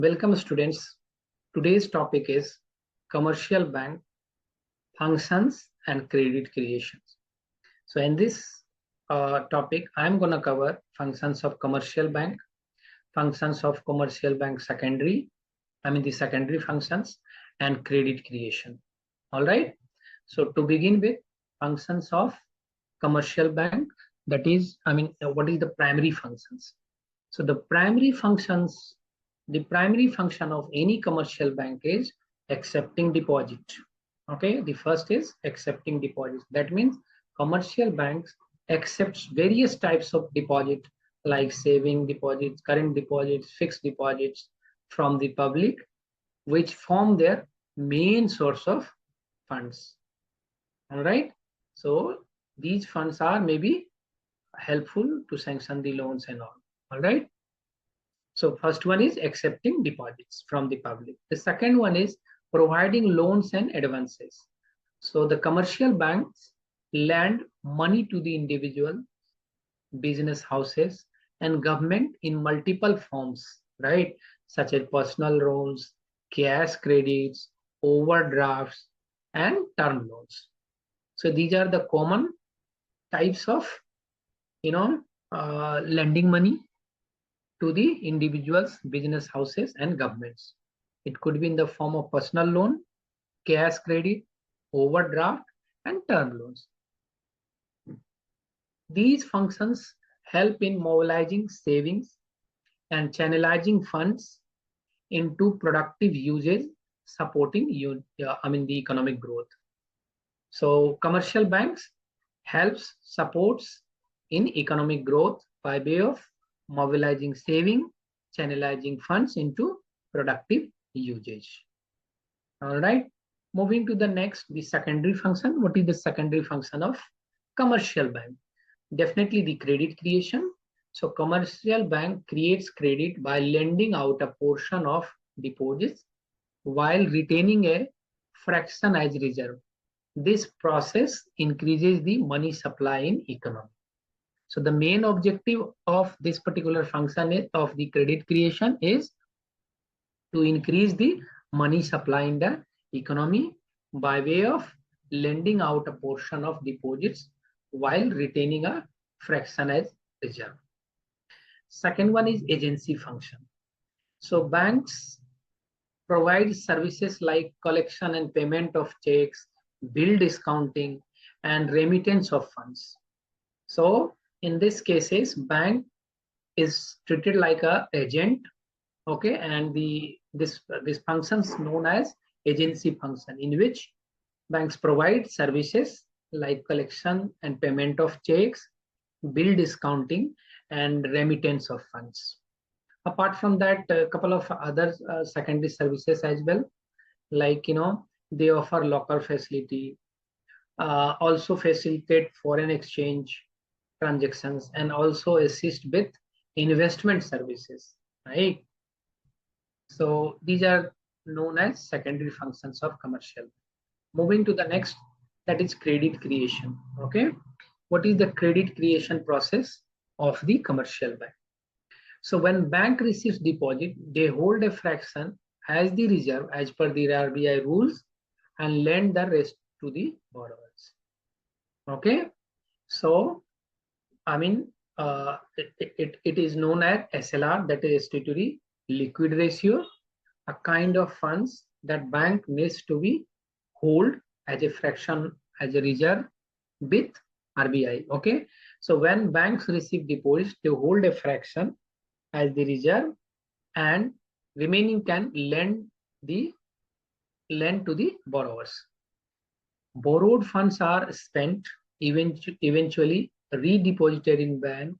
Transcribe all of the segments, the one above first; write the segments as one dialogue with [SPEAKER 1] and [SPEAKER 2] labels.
[SPEAKER 1] Welcome students. Today's topic is commercial bank functions and credit creations. So in this topic, I'm going to cover functions of commercial bank, functions of commercial bank secondary, the secondary functions and credit creation. All right. So to begin with, functions of commercial bank, that is, what is the primary functions? So the primary function of any commercial bank is accepting deposit. Okay, the first is accepting deposits. That means commercial banks accepts various types of deposit like saving deposits, current deposits, fixed deposits from the public, which form their main source of funds. All right. So these funds are maybe helpful to sanction the loans and all. All right. So first one is accepting deposits from the public. The second one is providing loans and advances. So the commercial banks lend money to the individual, business houses, and government in multiple forms, right? Such as personal loans, cash credits, overdrafts, and term loans. So these are the common types of, lending money to the individuals, business houses, and governments. It could be in the form of personal loan, cash credit, overdraft, and term loans. These functions help in mobilizing savings and channelizing funds into productive usage, supporting the economic growth. So commercial banks supports in economic growth by way of mobilizing saving, channelizing funds into productive usage. All right. Moving to the next, the secondary function. What is the secondary function of commercial bank? Definitely the credit creation. So commercial bank creates credit by lending out a portion of deposits while retaining a fraction as reserve. This process increases the money supply in economy. So the main objective of this particular function of the credit creation is to increase the money supply in the economy by way of lending out a portion of deposits while retaining a fraction as reserve. Second one is agency function. So banks provide services like collection and payment of checks, bill discounting, and remittance of funds. So in this cases, bank is treated like a agent, okay, and this function is known as agency function, in which banks provide services like collection and payment of checks, bill discounting, and remittance of funds. Apart from that, a couple of other secondary services as well, like they offer locker facility, also facilitate foreign exchange transactions, and also assist with investment services, right? So these are known as secondary functions of commercial. Moving to the next, that is credit creation. Okay, what is the credit creation process of the commercial bank? So when bank receives deposit, they hold a fraction as the reserve as per the RBI rules and lend the rest to the borrowers. Okay, so it is known as SLR, that is statutory liquid ratio, a kind of funds that bank needs to be hold as a fraction as a reserve with RBI. Okay, so when banks receive deposits, they hold a fraction as the reserve and remaining can lend to the borrowers. Borrowed funds are spent, eventually redeposited in bank,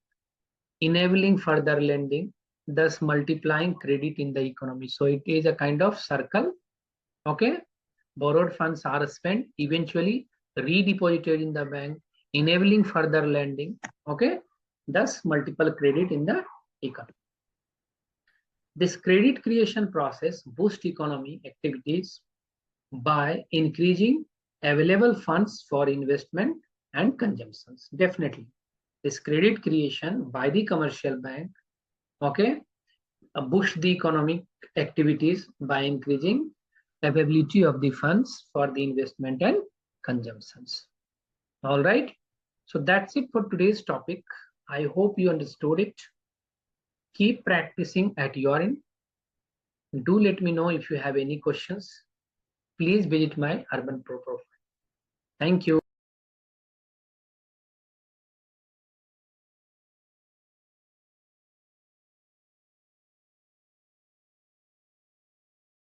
[SPEAKER 1] enabling further lending, thus multiplying credit in the economy. So it is a kind of circle. Okay, borrowed funds are spent, eventually redeposited in the bank, enabling further lending. Okay, thus multiple credit in the economy. This credit creation process boosts economy activities by increasing available funds for investment and consumptions. Definitely, this credit creation by the commercial bank, okay, boost the economic activities by increasing availability of the funds for the investment and consumptions. All right. So that's it for today's topic. I hope you understood it. Keep practicing at your end. Do let me know if you have any questions. Please visit my Urban Pro profile. Thank you.